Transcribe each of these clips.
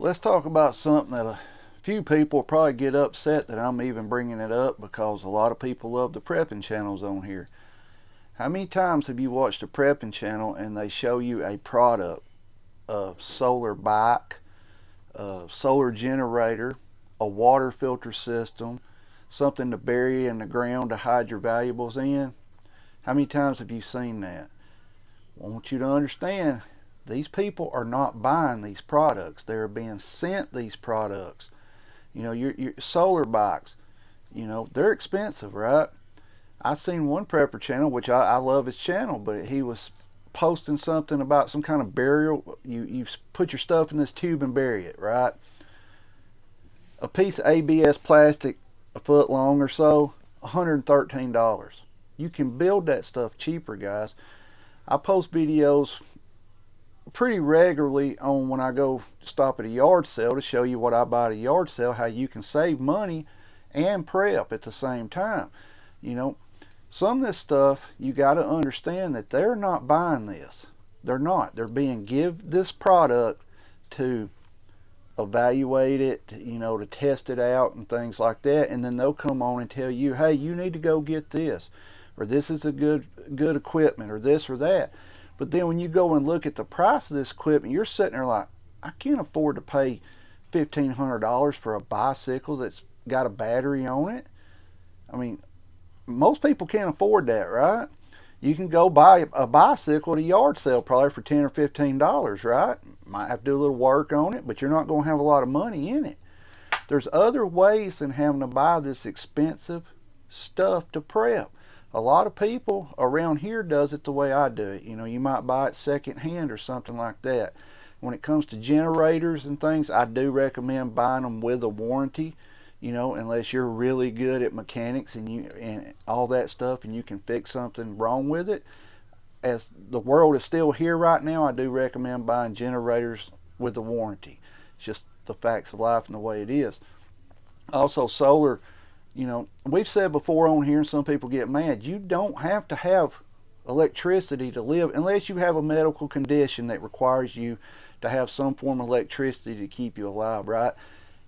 Let's talk about something that a few people probably get upset that I'm even bringing it up, because a lot of people love the prepping channels on here. How many times have you watched a prepping channel and they show you a product, a solar bike, a solar generator, a water filter system, something to bury in the ground to hide your valuables in? How many times have you seen that? I want you to understand, these people are not buying these products. They're being sent these products. Your solar bikes, they're expensive, right? I seen one prepper channel, which I love his channel, but he was posting something about some kind of burial. You put your stuff in this tube and bury it, right? A piece of ABS plastic a foot long or so, $113. You can build that stuff cheaper, guys. I post videos pretty regularly on when I go stop at a yard sale to show you what I buy at a yard sale, how you can save money and prep at the same time. You know, some of this stuff, you got to understand that they're not buying this. They're not. They're being give this product to evaluate it, to test it out and things like that, and then they'll come on and tell you, hey, you need to go get this, or this is a good equipment, or this or that. But then when you go and look at the price of this equipment, you're sitting there like, I can't afford to pay $1,500 for a bicycle that's got a battery on it. I mean, most people can't afford that, right? You can go buy a bicycle at a yard sale probably for $10 or $15, right? Might have to do a little work on it, but you're not going to have a lot of money in it. There's other ways than having to buy this expensive stuff to prep. A lot of people around here does it the way I do it. You might buy it second hand or something like that. When it comes to generators and things, I do recommend buying them with a warranty, unless you're really good at mechanics and all that stuff and you can fix something wrong with it. As the world is still here right now, I do recommend buying generators with a warranty. It's just the facts of life and the way it is. Also, solar, we've said before on here, and some people get mad, you don't have to have electricity to live unless you have a medical condition that requires you to have some form of electricity to keep you alive, right?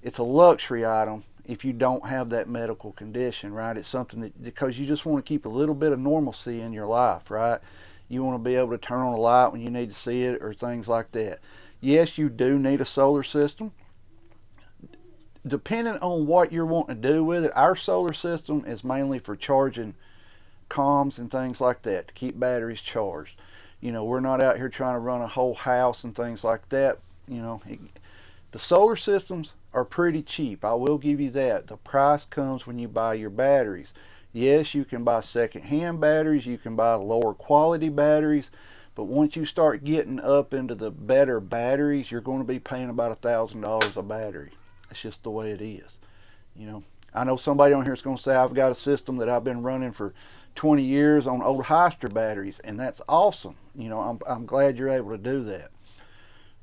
It's a luxury item if you don't have that medical condition, right? It's something that, because you just want to keep a little bit of normalcy in your life, right? You want to be able to turn on a light when you need to see it, or things like that. Yes, you do need a solar system. Depending on what you're wanting to do with it, our solar system is mainly for charging comms and things like that, to keep batteries charged. We're not out here trying to run a whole house and things like that. The solar systems are pretty cheap. I will give you that. The price comes when you buy your batteries. Yes, you can buy second-hand batteries. You can buy lower quality batteries. But once you start getting up into the better batteries, you're going to be paying about $1,000 a battery. It's just the way it is. I know somebody on here is going to say, I've got a system that I've been running for 20 years on old Hyster batteries, and that's awesome. I'm glad you're able to do that.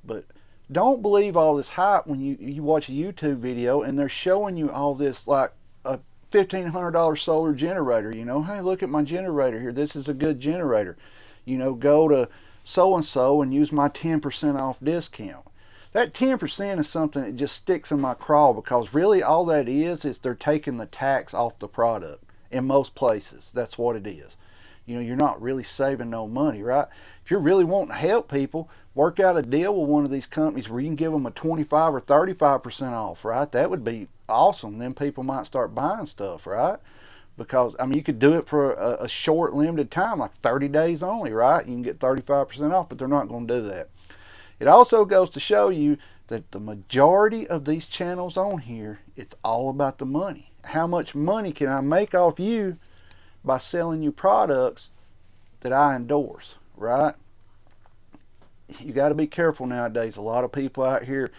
But don't believe all this hype when you watch a YouTube video and they're showing you all this, like a $1,500 solar generator. Hey, look at my generator here. This is a good generator. Go to so and so and use my 10% off discount. That 10% is something that just sticks in my craw, because really all that is they're taking the tax off the product. In most places, that's what it is. You're not really saving no money, right? If you're really wanting to help people, work out a deal with one of these companies where you can give them a 25 or 35% off, right? That would be awesome. Then people might start buying stuff, right? Because, you could do it for a short, limited time, like 30 days only, right? You can get 35% off, but they're not going to do that. It also goes to show you that the majority of these channels on here, it's all about the money. How much money can I make off you by selling you products that I endorse, right? You got to be careful nowadays. A lot of people out here,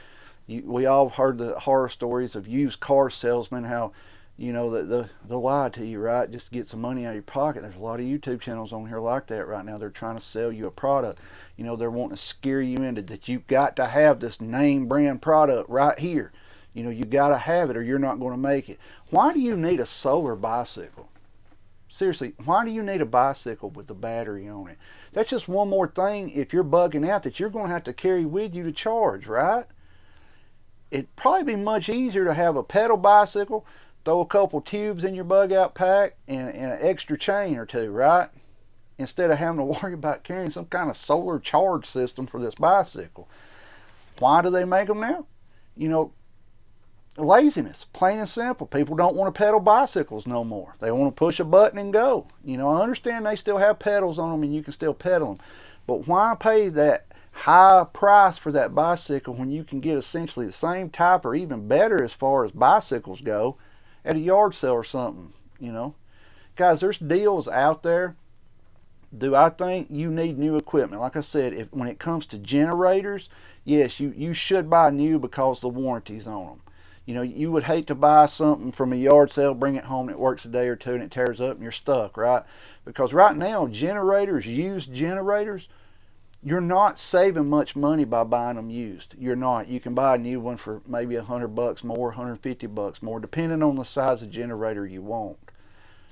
we all heard the horror stories of used car salesmen, how they'll lie to you, right, just to get some money out of your pocket. There's a lot of YouTube channels on here like that right now. They're trying to sell you a product. They're wanting to scare you into that you've got to have this name brand product right here. You got to have it or you're not going to make it. Why do you need a solar bicycle? Seriously, why do you need a bicycle with a battery on it? That's just one more thing, if you're bugging out, that you're going to have to carry with you to charge, right? it'd probably be much easier to have a pedal bicycle, throw a couple tubes in your bug out pack, and an extra chain or two, right? Instead of having to worry about carrying some kind of solar charge system for this bicycle. Why do they make them now? You know, laziness, plain and simple. People don't want to pedal bicycles no more. They want to push a button and go. You know, I understand they still have pedals on them and you can still pedal them, but why pay that high price for that bicycle when you can get essentially the same type or even better as far as bicycles go at a yard sale or something? You know, guys, there's deals out there. Do I think you need new equipment? Like I said, when it comes to generators, yes, you should buy new because the warranty's on them. You know, you would hate to buy something from a yard sale, bring it home, and it works a day or two, and it tears up, and you're stuck, right? Because right now, generators, used generators, you're not saving much money by buying them used. You're not. You can buy a new one for maybe $100 more, $150 more, depending on the size of generator you want.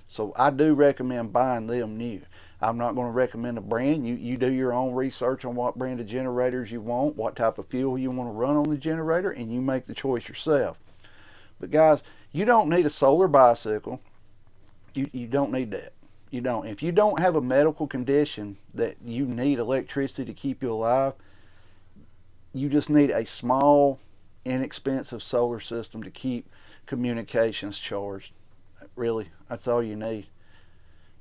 So I do recommend buying them new. I'm not going to recommend a brand. You do your own research on what brand of generators you want, what type of fuel you want to run on the generator, and you make the choice yourself. But guys, you don't need a solar bicycle. You don't need that. You don't. If you don't have a medical condition that you need electricity to keep you alive, you just need a small, inexpensive solar system to keep communications charged. Really, that's all you need.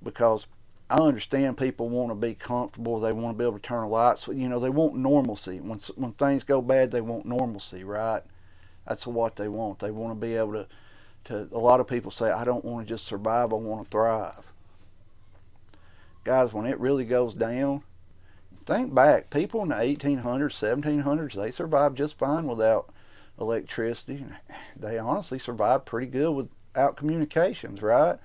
Because I understand people want to be comfortable. They want to be able to turn the lights. You know, they want normalcy. When things go bad, they want normalcy, right? That's what they want. They want to be able to. A lot of people say, I don't want to just survive. I want to thrive. Guys, when it really goes down, think back. People in the 1800s, 1700s, they survived just fine without electricity. They honestly survived pretty good without communications, right?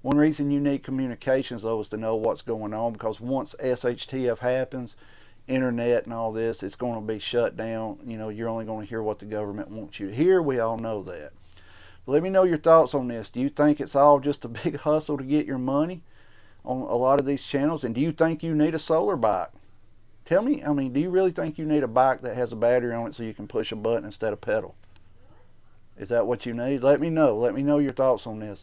One reason you need communications, though, is to know what's going on, because once SHTF happens, internet and all this, it's going to be shut down. You know, you're only going to hear what the government wants you to hear. We all know that. Let me know your thoughts on this. Do you think it's all just a big hustle to get your money on a lot of these channels? And do you think you need a solar bike? Tell me, I mean, do you really think you need a bike that has a battery on it so you can push a button instead of pedal? Is that what you need? Let me know. Let me know your thoughts on this.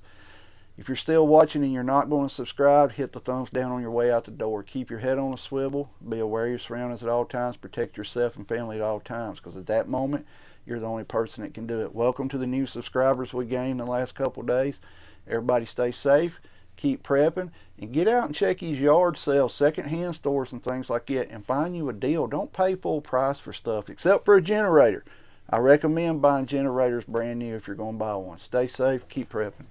If you're still watching and you're not going to subscribe, hit the thumbs down on your way out the door. Keep your head on a swivel. Be aware of your surroundings at all times. Protect yourself and family at all times, because at that moment, you're the only person that can do it. Welcome to the new subscribers we gained in the last couple of days. Everybody stay safe. Keep prepping. And get out and check these yard sales, second-hand stores and things like that, and find you a deal. Don't pay full price for stuff, except for a generator. I recommend buying generators brand new if you're going to buy one. Stay safe. Keep prepping.